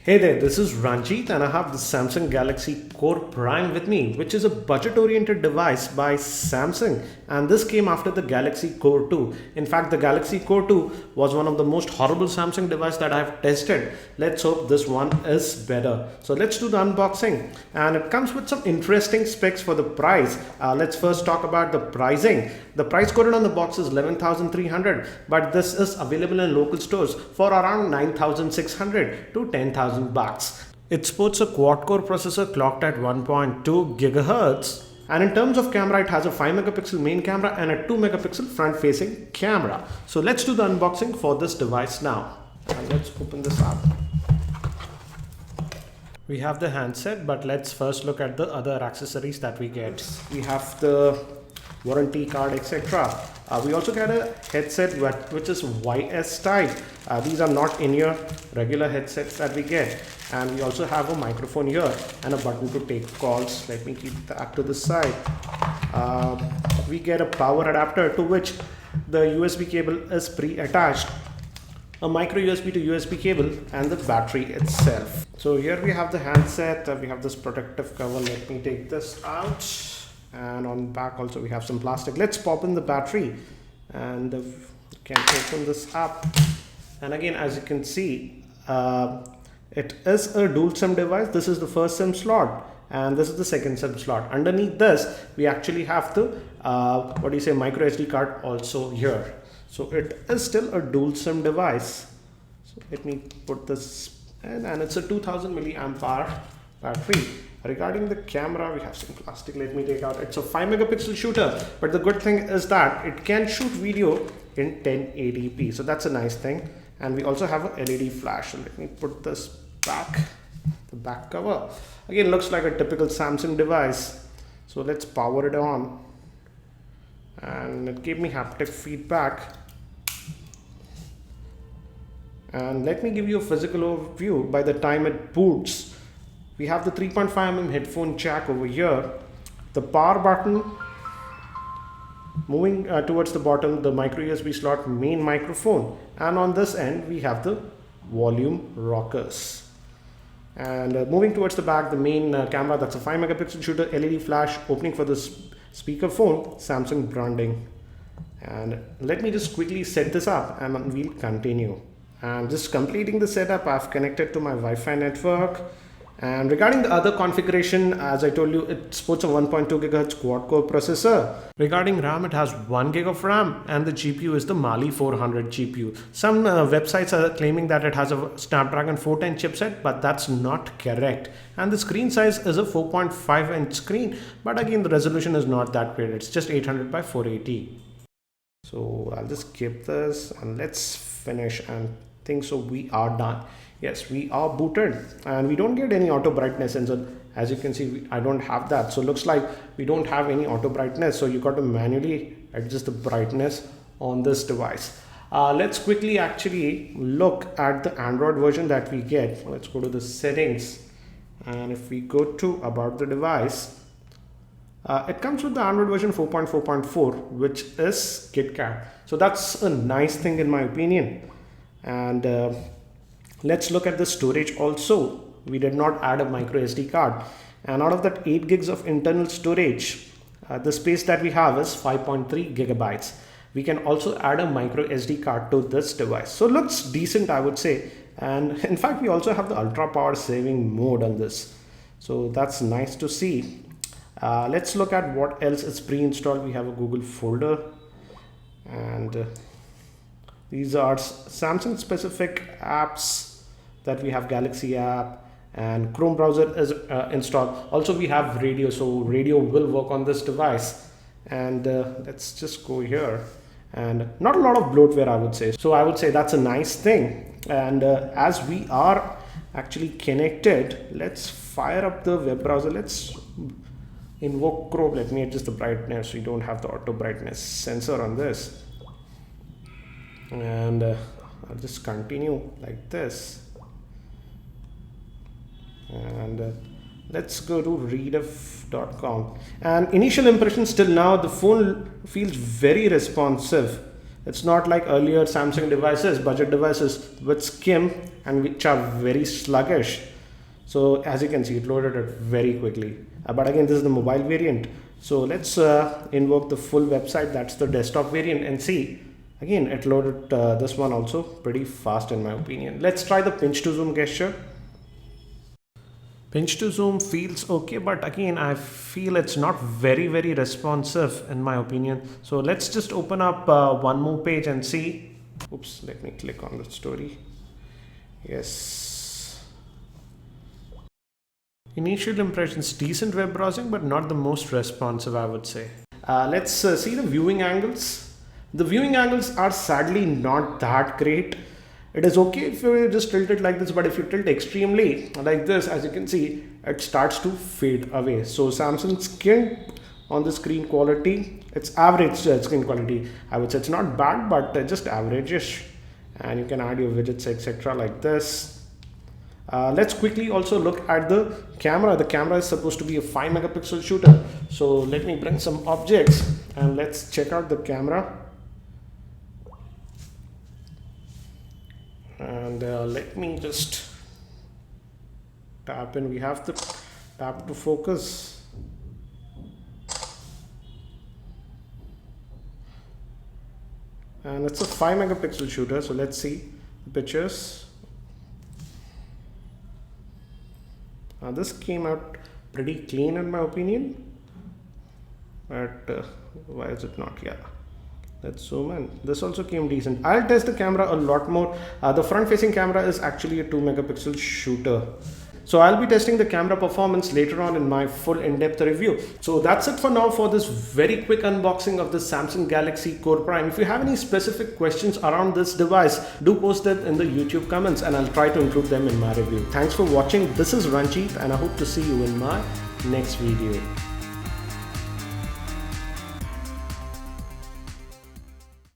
Hey there, this is Ranjit and I have the Samsung Galaxy Core Prime with me, which is a budget-oriented device by Samsung, and this came after the Galaxy Core 2. In fact, the Galaxy Core 2 was one of the most horrible Samsung device that I've tested. Let's hope this one is better. So let's do the unboxing, and it comes with some interesting specs for the price. Let's first talk about the pricing. The price quoted on the box is 11,300, but this is available in local stores for around 9,600 to 10,000 bucks. It sports a quad-core processor clocked at 1.2 gigahertz. And in terms of camera, it has a 5 megapixel main camera and a 2 megapixel front-facing camera. So let's do the unboxing for this device now. And let's open this up. We have the handset, but let's first look at the other accessories that we get. We have the warranty card, etc. We also get a headset which is YS type. These are not in your regular headsets that we get. And we also have a microphone here and a button to take calls. Let me keep that to the side. We get a power adapter to which the USB cable is pre-attached, a micro USB to USB cable, and the battery itself. So here we have the handset. We have this protective cover. Let me take this out. And on the back also we have some plastic. Let's pop in the battery and can open this up. And again, as you can see, it is a dual SIM device. This is the first SIM slot and this is the second SIM slot. Underneath this we actually have the micro SD card also here. So it is still a dual SIM device. So let me put this in, and it's a 2000 milliamp hour battery. Regarding the camera, we have some plastic. Let me take out. It's a 5 megapixel shooter, but the good thing is that it can shoot video in 1080p. So that's a nice thing. And we also have a LED flash. So let me put this back, the back cover. Again, looks like a typical Samsung device. So let's power it on. And it gave me haptic feedback. And let me give you a physical overview. By the time it boots, we have the 3.5mm headphone jack over here, the power button, moving towards the bottom, the micro USB slot, main microphone, and on this end we have the volume rockers. And moving towards the back, the main camera, that's a 5 megapixel shooter, LED flash, opening for the speaker phone, Samsung branding. And let me just quickly set this up and we'll continue. And just completing the setup, I've connected to my Wi-Fi network. And regarding the other configuration, as I told you, it supports a 1.2 GHz quad-core processor. Regarding RAM, it has 1 GB of RAM and the GPU is the Mali 400 GPU. Some websites are claiming that it has a Snapdragon 410 chipset, but that's not correct. And the screen size is a 4.5 inch screen, but again, the resolution is not that great. It's just 800 by 480. So I'll just skip this and let's finish and think so we are done. Yes, we are booted and we don't get any auto brightness, and so as you can see I don't have that, so looks like we don't have any auto brightness, so you got to manually adjust the brightness on this device. Let's quickly actually look at the Android version that we get. Let's go to the settings, and if we go to about the device, it comes with the Android version 4.4.4, which is KitKat, so that's a nice thing in my opinion. And let's look at the storage also. We did not add a micro SD card, and out of that 8 gigs of internal storage, the space that we have is 5.3 gigabytes. We can also add a micro SD card to this device, so it looks decent, I would say. And in fact, we also have the ultra power saving mode on this, so that's nice to see. Let's look at what else is pre-installed. We have a Google folder, and these are Samsung specific apps that we have. Galaxy app and Chrome browser is installed. Also we have radio, so radio will work on this device. And let's just go here, and not a lot of bloatware, I would say, so I would say that's a nice thing. And as we are actually connected, let's fire up the web browser. Let's invoke Chrome. Let me adjust the brightness so you don't have the auto brightness sensor on this, and I'll just continue like this. And let's go to rediff.com, and initial impressions till now, the phone feels very responsive. It's not like earlier Samsung devices, budget devices with skim and which are very sluggish. So as you can see, it loaded it very quickly. But again, this is the mobile variant. So let's invoke the full website, that's the desktop variant, and see. Again, it loaded this one also pretty fast in my opinion. Let's try the pinch to zoom gesture. Pinch to zoom feels okay, but again, I feel it's not very responsive in my opinion. So let's just open up one more page and see. Oops, let me click on the story. Yes. Initial impressions, decent web browsing, but not the most responsive, I would say. Let's see the viewing angles. The viewing angles are sadly not that great. It is okay if you just tilt it like this, but if you tilt extremely like this, as you can see, it starts to fade away. So Samsung's skin on the screen quality, it's average screen quality. I would say it's not bad, but just average-ish. And you can add your widgets, etc. like this. Let's quickly also look at the camera. The camera is supposed to be a 5 megapixel shooter. So let me bring some objects and let's check out the camera. And let me just tap in. We have to tap to focus. And it's a 5 megapixel shooter. So let's see the pictures. This came out pretty clean in my opinion. But why is it not? Yeah. Let's zoom in. This also came decent. I'll test the camera a lot more. The front facing camera is actually a 2 megapixel shooter. So I'll be testing the camera performance later on in my full in-depth review. So that's it for now for this very quick unboxing of the Samsung Galaxy Core Prime. If you have any specific questions around this device, do post them in the YouTube comments and I'll try to include them in my review. Thanks for watching. This is Ranjit and I hope to see you in my next video.